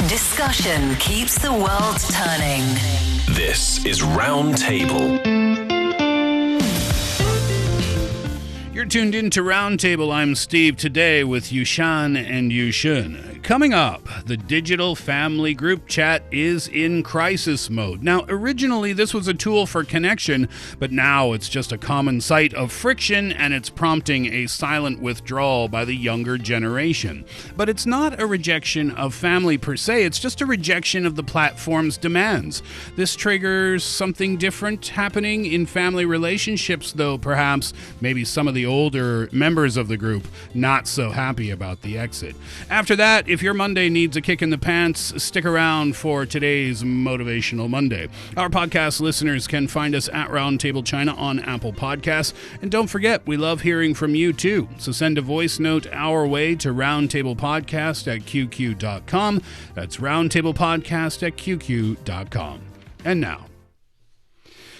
Discussion keeps the world turning. This is Roundtable. You're tuned in to Roundtable. I'm Steve, today with Yushan and Yushun. Coming up, the digital family group chat is in crisis mode. Now, originally this was a tool for connection, but now it's just a common site of friction, and it's prompting a silent withdrawal by the younger generation. But it's not a rejection of family per se, it's just a rejection of the platform's demands. This triggers something different happening in family relationships, though perhaps maybe some of the older members of the group not so happy about the exit. After that, if your Monday needs a kick in the pants, stick around for today's Motivational Monday. Our podcast listeners can find us at Roundtable China on Apple Podcasts. And don't forget, we love hearing from you too. So send a voice note our way to roundtablepodcast@qq.com. That's roundtablepodcast@qq.com. And now,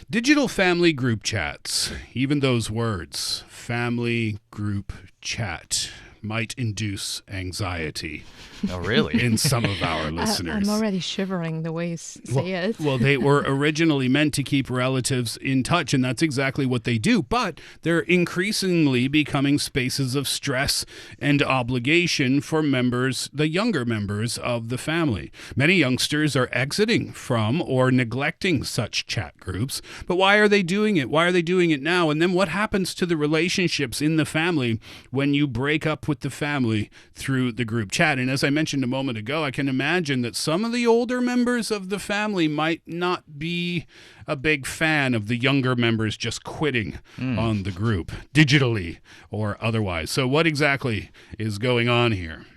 digital family group chats. Even those words, family group chat, might induce anxiety. Oh, really? In some of our listeners. I'm already shivering the way you say it. Well, they were originally meant to keep relatives in touch, and that's exactly what they do. But they're increasingly becoming spaces of stress and obligation for members, the younger members of the family. Many youngsters are exiting from or neglecting such chat groups. But why are they doing it? Why are they doing it now? And then what happens to the relationships in the family when you break up with the family through the group chat? And as I mentioned a moment ago, I can imagine that some of the older members of the family might not be a big fan of the younger members just quitting on the group, digitally or otherwise. So what exactly is going on here?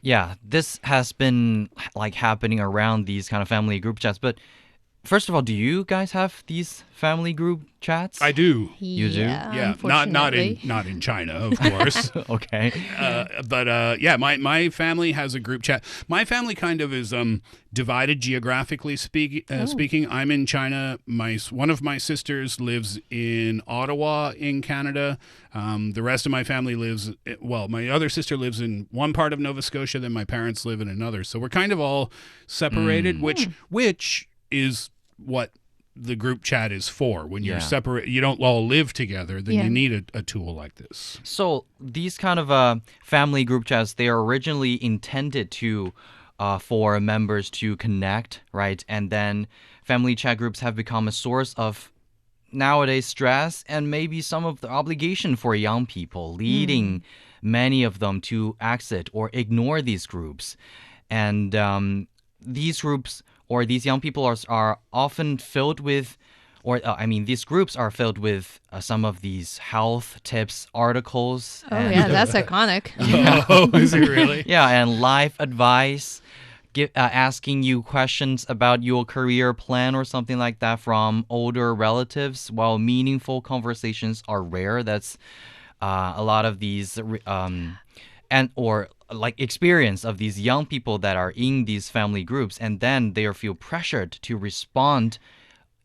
Yeah, this has been happening around these kind of family group chats. But first of all, do you guys have these family group chats? I do. You do? Yeah, not in China, of course. Okay. But my family has a group chat. My family kind of is divided geographically speaking. I'm in China. One of my sisters lives in Ottawa in Canada. The rest of my family my other sister lives in one part of Nova Scotia, then my parents live in another. So we're kind of all separated, which is what the group chat is for. When you're separate, you don't all live together, then you need a tool like this. So these kind of family group chats, they are originally intended to for members to connect, right? And then family chat groups have become a source of nowadays stress and maybe some of the obligation for young people, leading many of them to exit or ignore these groups. And these groups or these young people are often filled with, these groups are filled with some of these health tips articles. That's iconic. Oh, is it really? Yeah, and life advice, asking you questions about your career plan or something like that from older relatives, while meaningful conversations are rare. That's a lot of these experience of these young people that are in these family groups, and then they feel pressured to respond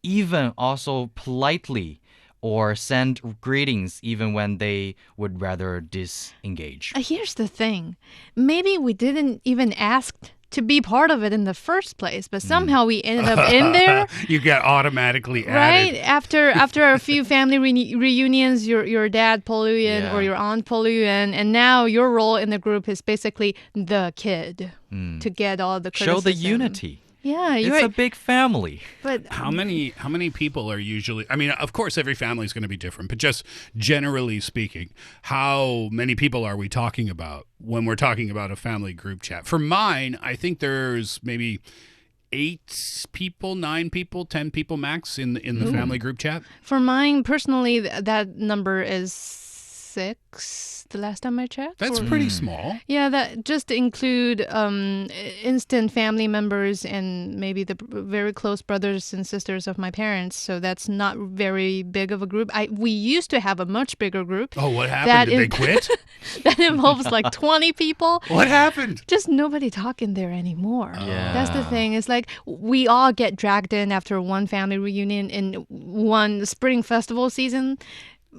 even also politely or send greetings even when they would rather disengage. Here's the thing. Maybe we didn't even ask to be part of it in the first place, but somehow we ended up in there. You get automatically added. Right? After a few family reunions, your dad pull you in or your aunt pull you in, and now your role in the group is basically the kid to get all the criticism. Show the unity. Yeah, it's a big family. But how many people are usually? I mean, of course, every family is going to be different, but just generally speaking, how many people are we talking about when we're talking about a family group chat? For mine, I think there's maybe 8 people, 9 people, 10 people max in the family group chat. For mine personally, that number is 6. The last time I checked. That's pretty small. Yeah, that just include instant family members and maybe the very close brothers and sisters of my parents. So that's not very big of a group. We used to have a much bigger group. Oh, what happened? Did they quit? That involves like 20 people. What happened? Just nobody talking there anymore. Yeah. That's the thing. It's like we all get dragged in after one family reunion in one spring festival season.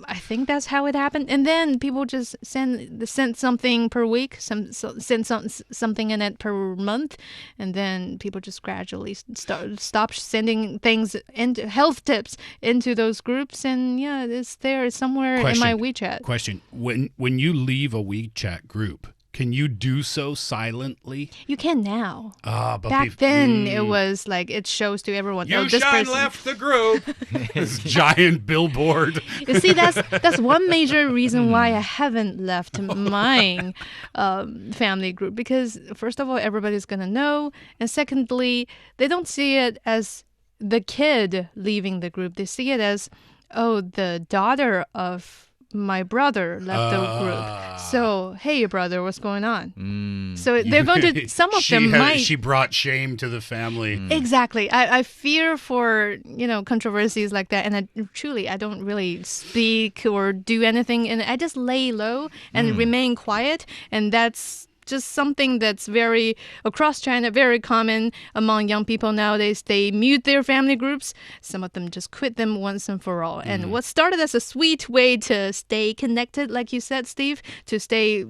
I think that's how it happened. And then people just send something per week, send something in it per month, and then people just gradually stop sending things into health tips into those groups. And yeah, it's there somewhere in my WeChat. Question: When you leave a WeChat group, can you do so silently? You can now. But back then it was like it shows to everyone. This Yushan person left the group. This giant billboard. You see, that's one major reason why I haven't left my family group, because first of all, everybody's gonna know, and secondly, they don't see it as the kid leaving the group. They see it as, oh, the daughter of my brother left the group. So, hey, brother, what's going on? So they're going to, some of them might. She brought shame to the family. Exactly. I fear for, controversies like that. And I don't really speak or do anything. And I just lay low and remain quiet. And that's just something that's very, across China, very common among young people nowadays. They mute their family groups. Some of them just quit them once and for all. And what started as a sweet way to stay connected, like you said, Steve, to stay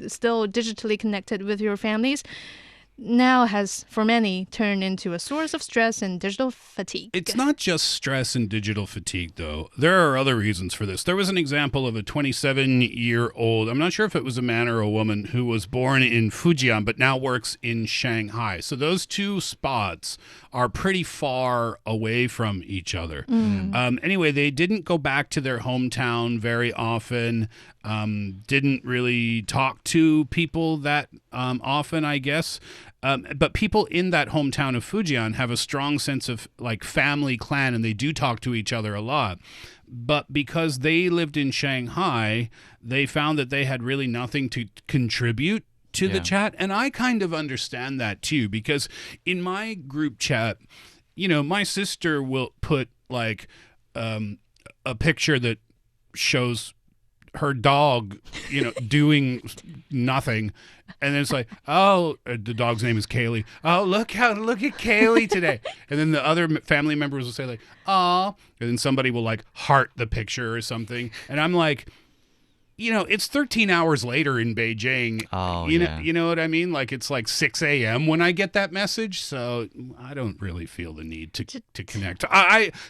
still digitally connected with your families, now has, for many, turned into a source of stress and digital fatigue. It's not just stress and digital fatigue, though. There are other reasons for this. There was an example of a 27-year-old, I'm not sure if it was a man or a woman, who was born in Fujian but now works in Shanghai. So those two spots are pretty far away from each other. Anyway, they didn't go back to their hometown very often, didn't really talk to people that often, I guess. But people in that hometown of Fujian have a strong sense of like family clan, and they do talk to each other a lot. But because they lived in Shanghai, they found that they had really nothing to contribute to the chat. And I kind of understand that too, because in my group chat, my sister will put like a picture that shows her dog, doing nothing. And then it's like, oh, the dog's name is Kaylee. Oh, look at Kaylee today. And then the other family members will say like, aw. And then somebody will like heart the picture or something. And I'm like, it's 13 hours later in Beijing. Oh, you know what I mean? Like it's like 6 a.m. when I get that message. So I don't really feel the need to connect.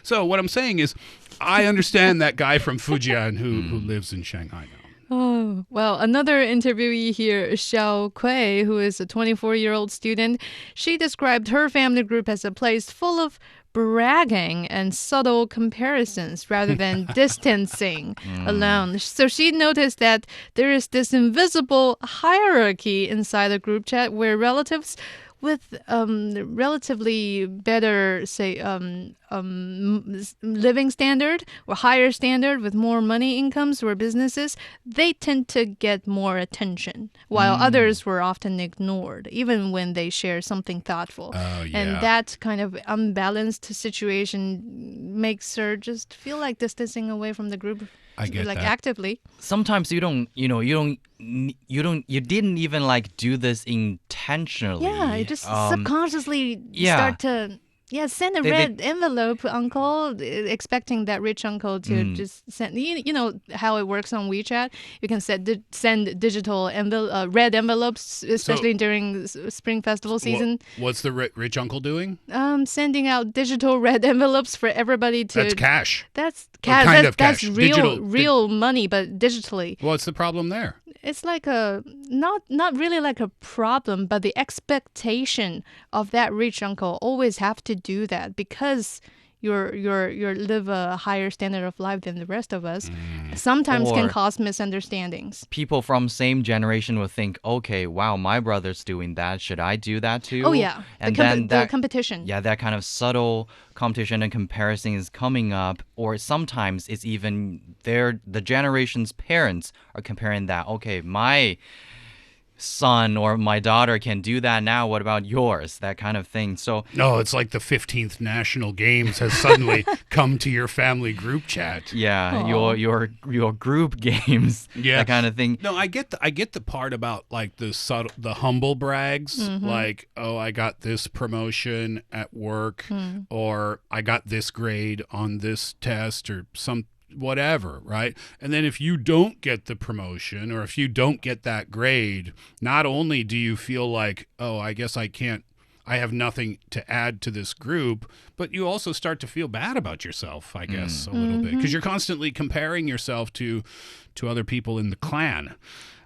So what I'm saying is I understand that guy from Fujian who lives in Shanghai now. Oh, well, another interviewee here, Xiao Kui, who is a 24-year-old student, she described her family group as a place full of bragging and subtle comparisons rather than distancing alone. So she noticed that there is this invisible hierarchy inside the group chat where relatives with relatively better, say, living standard or higher standard with more money incomes or businesses, they tend to get more attention, while others were often ignored, even when they share something thoughtful. Oh, yeah. And that kind of unbalanced situation makes her just feel like distancing away from the group. I get like that. actively. Sometimes you didn't even like do this intentionally. Yeah, you just subconsciously start to send a red envelope, uncle, expecting that rich uncle to just send. You know how it works on WeChat. You can send digital red envelopes, especially during spring festival season. What's the rich uncle doing? Sending out digital red envelopes for everybody to. That's cash. That's cash. Kind of that's cash. real money, but digitally. What's the problem there? It's like not really like a problem, but the expectation of that rich uncle always have to do that because you're live a higher standard of life than the rest of us. Sometimes can cause misunderstandings. People from same generation will think, okay, wow, my brother's doing that. Should I do that too? Oh yeah, and the competition. Yeah, that kind of subtle competition and comparison is coming up, or sometimes it's even the generation's parents are comparing that. Okay, my son or my daughter can do that now. What about yours? That kind of thing. So no, it's like the 15th National Games has suddenly come to your family group chat. Yeah, your group games. Yeah, that kind of thing. No, I get the part about like the humble brags, like, oh, I got this promotion at work, or I got this grade on this test, or some whatever, right? And then if you don't get the promotion or if you don't get that grade, not only do you feel like, oh, I guess I have nothing to add to this group, but you also start to feel bad about yourself, I guess, a little bit, because you're constantly comparing yourself to other people in the clan.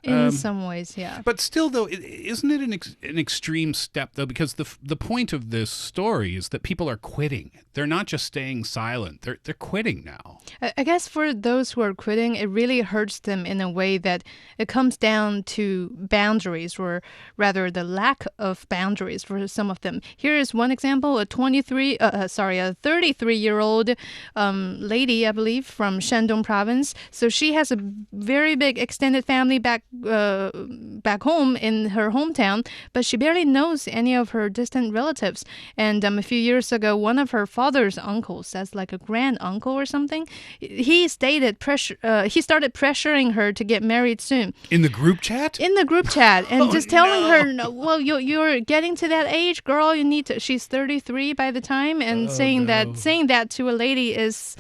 In some ways, yeah. But still, though, isn't it an extreme step, though? Because the point of this story is that people are quitting. They're not just staying silent. They're quitting now. I guess for those who are quitting, it really hurts them in a way that it comes down to boundaries, or rather the lack of boundaries for some of them. Here is one example: a 33-year-old lady, I believe, from Shandong province. So she has a very big extended family back home in her hometown, but she barely knows any of her distant relatives. And a few years ago, one of her father's uncles, as like a grand uncle or something, he started pressuring her to get married soon. In the group chat? In the group chat, and just telling her, "No, well, you're getting to that age, girl. You need to." She's 33 by the time, and saying that to a lady is.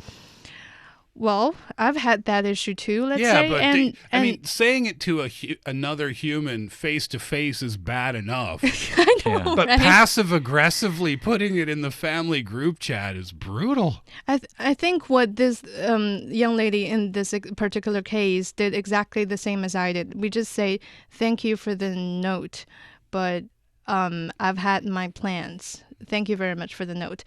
Well, I've had that issue too, let's say. But I mean, saying it to another human face to face is bad enough. I know, But right? passive-aggressively putting it in the family group chat is brutal. I think what this young lady in this particular case did exactly the same as I did. We just say, thank you for the note, but I've had my plans. Thank you very much for the note.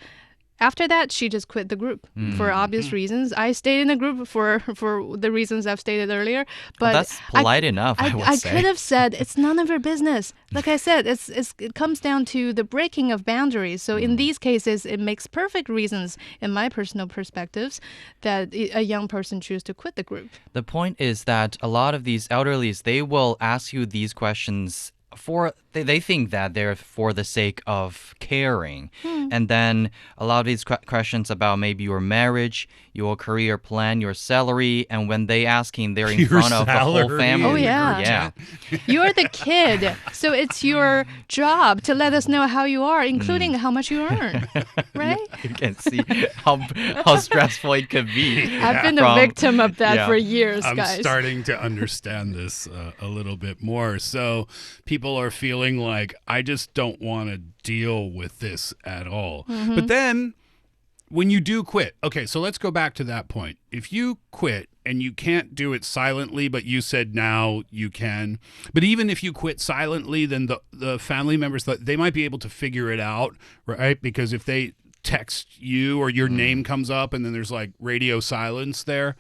After that, she just quit the group for obvious reasons. I stayed in the group for the reasons I've stated earlier. But that's polite enough, I would say. I could have said, it's none of your business. Like I said, it comes down to the breaking of boundaries. So in these cases, it makes perfect reasons, in my personal perspectives, that a young person choose to quit the group. The point is that a lot of these elderlies, they will ask you these questions they think that they're for the sake of caring. And then a lot of these questions about maybe your marriage, your career plan, your salary, and when they asking, they're in front of the whole family. Oh, yeah. You're the kid, so it's your job to let us know how you are, including how much you earn, right? You can see how stressful it could be. I've been a victim of that for years, guys. I'm starting to understand this a little bit more. So people are feeling like, I just don't want to deal with this at all. But then when you do quit, okay, so let's go back to that point. If you quit and you can't do it silently, but you said now you can, but even if you quit silently, then the family members, they might be able to figure it out, right? Because if they text you or your name comes up and then there's like radio silence there,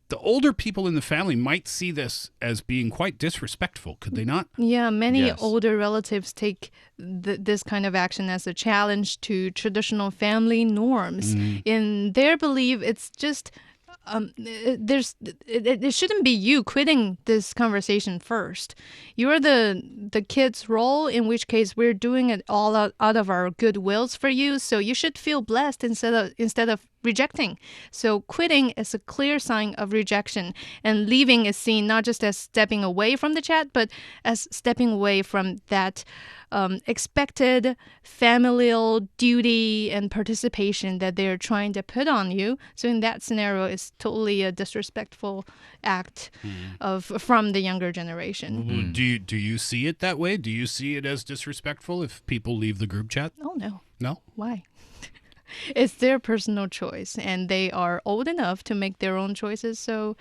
the older people in the family might see this as being quite disrespectful, could they not? Yeah, many Yes. older relatives take this kind of action as a challenge to traditional family norms. In their belief, it's just it shouldn't be you quitting this conversation first. You're the kid's role, in which case we're doing it all out of our good wills for you. So you should feel blessed instead of rejecting. So quitting is a clear sign of rejection, and leaving is seen not just as stepping away from the chat, but as stepping away from that expected familial duty and participation that they're trying to put on you. So in that scenario, it's totally a disrespectful act from the younger generation. Do you see it that way? Do you see it as disrespectful if people leave the group chat? Oh, no. No? Why? It's their personal choice, and they are old enough to make their own choices. So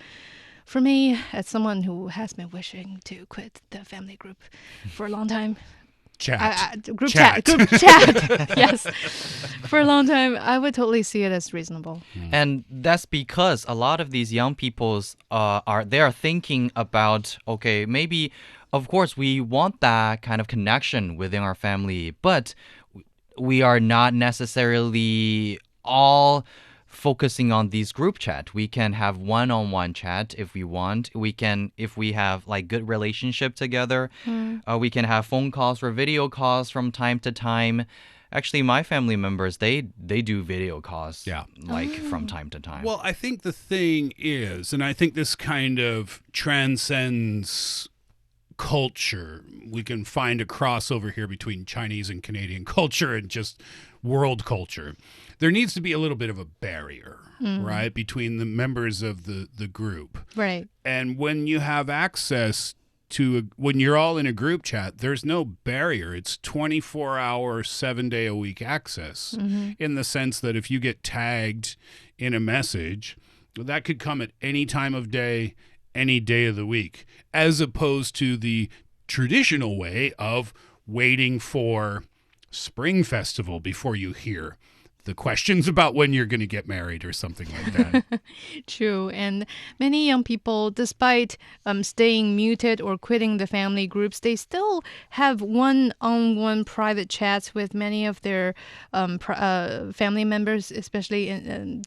for me, as someone who has been wishing to quit the family group for a long time, group chat, yes, for a long time, I would totally see it as reasonable. And that's because a lot of these young peoples they are thinking about, okay, maybe, of course, we want that kind of connection within our family, but we are not necessarily all focusing on these group chat. We can have one-on-one chat if we want. We can, if we have like good relationship together, we can have phone calls or video calls from time to time. Actually, my family members, they do video calls from time to time. Well, I think the thing is, and I think this kind of transcends culture. We can find a crossover here between Chinese and Canadian culture and just world culture. There needs to be a little bit of a barrier, right, between the members of the group. Right. And when you have access to, when you're all in a group chat, there's no barrier. It's 24-hour, 7-day-a-week access in the sense that if you get tagged in a message, that could come at any time of day, any day of the week, as opposed to the traditional way of waiting for Spring Festival before you hear the questions about when you're going to get married or something like that. True. And many young people, despite staying muted or quitting the family groups, they still have one-on-one private chats with many of their family members, especially in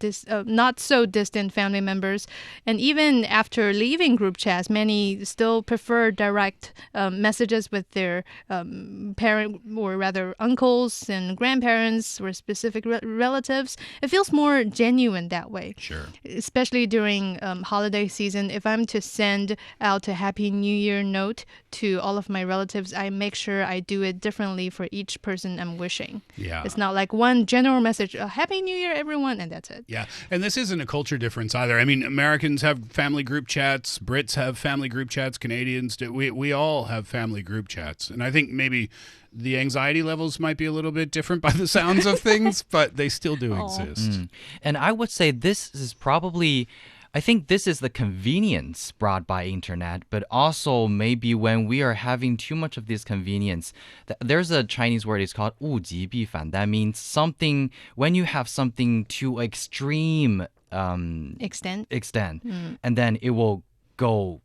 not so distant family members. And even after leaving group chats, many still prefer direct messages with their parent, or rather uncles and grandparents or specific relatives. It feels more genuine that way. Sure. Especially during holiday season. If I'm to send out a Happy New Year note to all of my relatives, I make sure I do it differently for each person I'm wishing. Yeah. It's not like one general message, Happy New Year, everyone, and that's it. Yeah. And this isn't a culture difference either. I mean, Americans have family group chats. Brits have family group chats. Canadians do. We all have family group chats. And I think maybe the anxiety levels might be a little bit different by the sounds of things, but they still do exist. And I would say this is probably, I think this is the convenience brought by internet, but also maybe when we are having too much of this convenience, there's a Chinese word, it's called 物极必反. That means something, when you have something to extreme extent, and then it will go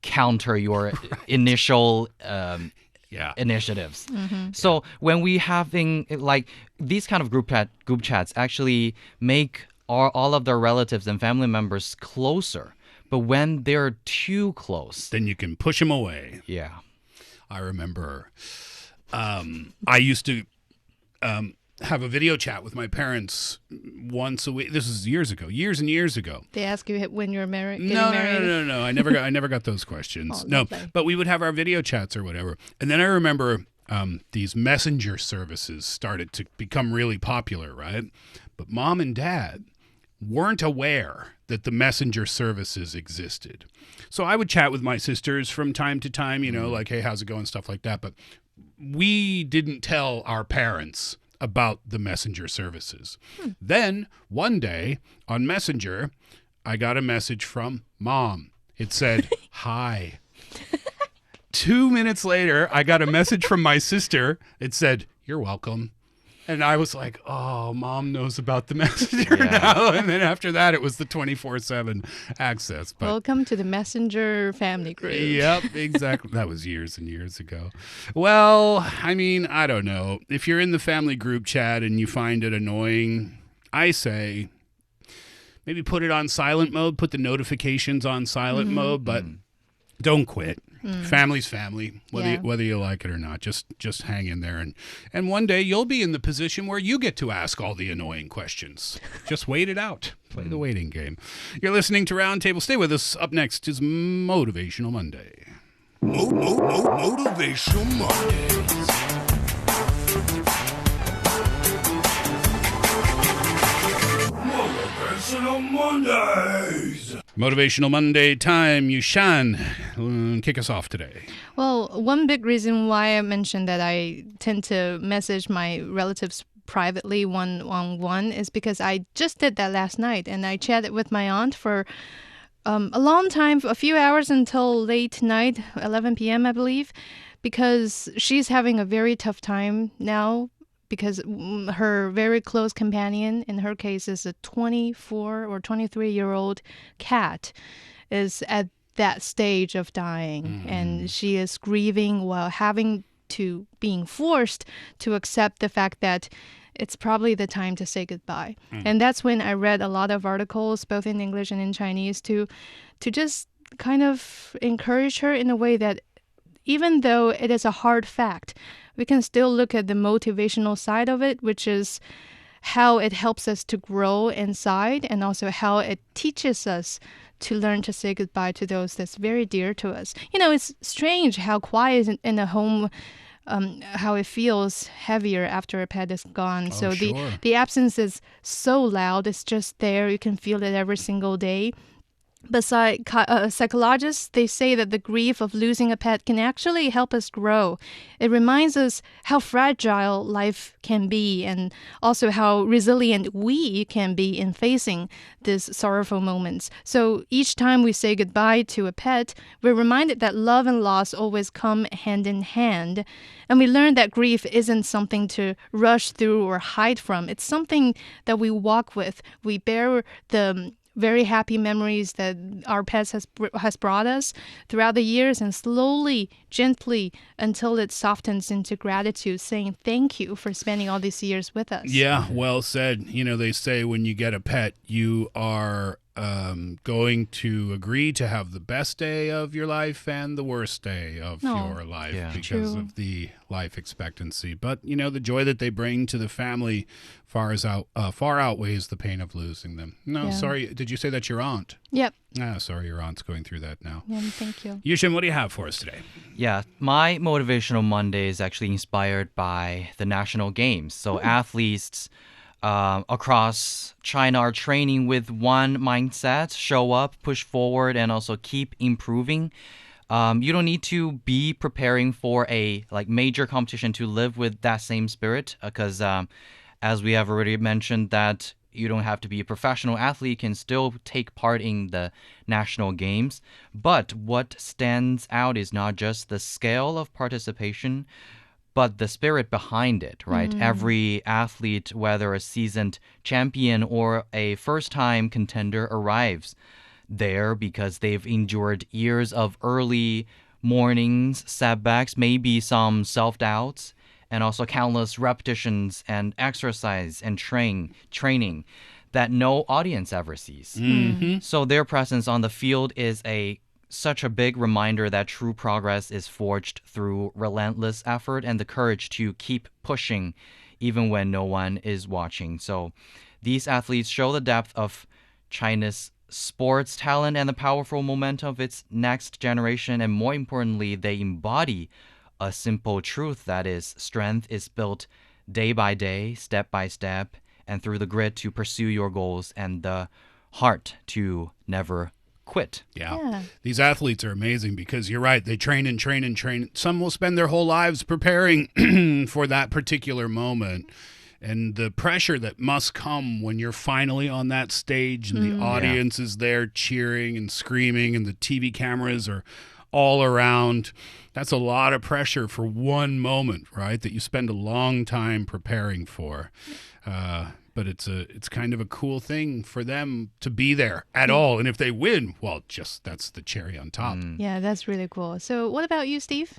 counter your initial initiatives. So when we having like these kind of group chats actually make all of their relatives and family members closer. But when they're too close, then you can push them away. Yeah. I remember I used to have a video chat with my parents once a week. This is years and years ago. They ask you when you're married. No. I never got those questions. Oh, no, lovely. but we would have our video chats or whatever. And then I remember these messenger services started to become really popular, right? But mom and dad weren't aware that the messenger services existed. So I would chat with my sisters from time to time, you know, like, hey, how's it going, stuff like that. But we didn't tell our parents about the messenger services. Then one day on Messenger, I got a message from mom. It said, hi. 2 minutes later, I got a message from my sister. It said, you're welcome. And I was like, oh, mom knows about the Messenger now. And then after that, it was the 24/7 access. But Welcome to the Messenger family group. Yep, exactly. That was years and years ago. Well, I mean, I don't know. If you're in the family group chat and you find it annoying, I say maybe put it on silent mode, put the notifications on silent mode, but don't quit. Family's family, whether you like it or not. Just hang in there, and one day you'll be in the position where you get to ask all the annoying questions. Just wait it out. Play the waiting game. You're listening to Roundtable. Stay with us. Up next is Motivational Monday. Motivational Mondays. Motivational Mondays. Motivational Monday time. Yushan, kick us off today. Well, one big reason why I mentioned that I tend to message my relatives privately one-on-one is because I just did that last night, and I chatted with my aunt for a long time, a few hours until late night, 11 p.m. I believe, because she's having a very tough time now because her very close companion, in her case, is a 24 or 23-year-old cat, is at that stage of dying, and she is grieving while being forced to accept the fact that it's probably the time to say goodbye. And that's when I read a lot of articles, both in English and in Chinese, to just kind of encourage her in a way that even though it is a hard fact, we can still look at the motivational side of it, which is how it helps us to grow inside, and also how it teaches us to learn to say goodbye to those that's very dear to us. It's strange how quiet in a home, how it feels heavier after a pet is gone. So sure. the absence is so loud. It's just there. You can feel it every single day. But psychologists, they say that the grief of losing a pet can actually help us grow. It reminds us how fragile life can be, and also how resilient we can be in facing these sorrowful moments. So each time we say goodbye to a pet, we're reminded that love and loss always come hand in hand. And we learn that grief isn't something to rush through or hide from. It's something that we walk with. We bear the very happy memories that our pets has brought us throughout the years, and slowly, gently, until it softens into gratitude, saying thank you for spending all these years with us. Yeah, well said. They say when you get a pet, you are going to agree to have the best day of your life and the worst day of your life because of the life expectancy. But, the joy that they bring to the family far outweighs the pain of losing them. No, sorry. Did you say that's your aunt? Yep. Sorry, your aunt's going through that now. Yeah, thank you. Yushan, what do you have for us today? Yeah, my Motivational Monday is actually inspired by the national games. So athletes across China are training with one mindset: show up, push forward, and also keep improving. You don't need to be preparing for a major competition to live with that same spirit, because as we have already mentioned, that you don't have to be a professional athlete, you can still take part in the national games. But what stands out is not just the scale of participation, but the spirit behind it, right? Every athlete, whether a seasoned champion or a first-time contender, arrives there because they've endured years of early mornings, setbacks, maybe some self-doubts, and also countless repetitions and exercise and training that no audience ever sees. So their presence on the field is such a big reminder that true progress is forged through relentless effort and the courage to keep pushing even when no one is watching. So these athletes show the depth of China's sports talent and the powerful momentum of its next generation. And more importantly, they embody a simple truth, that is, strength is built day by day, step by step, and through the grit to pursue your goals and the heart to never quit. Yeah. These athletes are amazing because you're right. They train and train and train. Some will spend their whole lives preparing for that particular moment. And the pressure that must come when you're finally on that stage and the audience is there cheering and screaming and the TV cameras are all around. That's a lot of pressure for one moment, right? That you spend a long time preparing for. But it's kind of a cool thing for them to be there at all. And if they win, well, that's the cherry on top. Yeah, that's really cool. So what about you, Steve?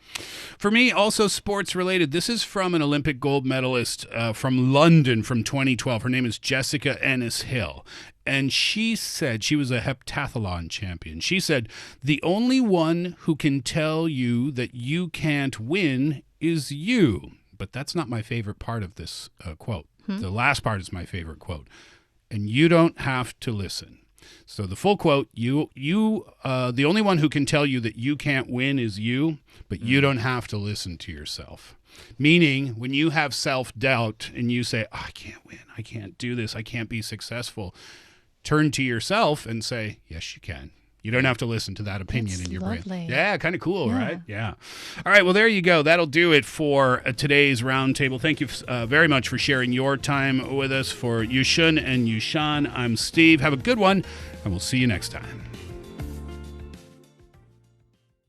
For me, also sports related. This is from an Olympic gold medalist from London from 2012. Her name is Jessica Ennis-Hill. And she said, she was a heptathlon champion. She said, the only one who can tell you that you can't win is you. But that's not my favorite part of this quote. The last part is my favorite quote. And you don't have to listen. So the full quote, the only one who can tell you that you can't win is you, but you don't have to listen to yourself. Meaning, when you have self-doubt and you say, I can't win, I can't do this, I can't be successful, turn to yourself and say, yes, you can. You don't have to listen to that opinion in your brain. Yeah, kind of cool, right? Yeah. All right, well, there you go. That'll do it for today's roundtable. Thank you very much for sharing your time with us. For Yushun and Yushan, I'm Steve. Have a good one, and we'll see you next time.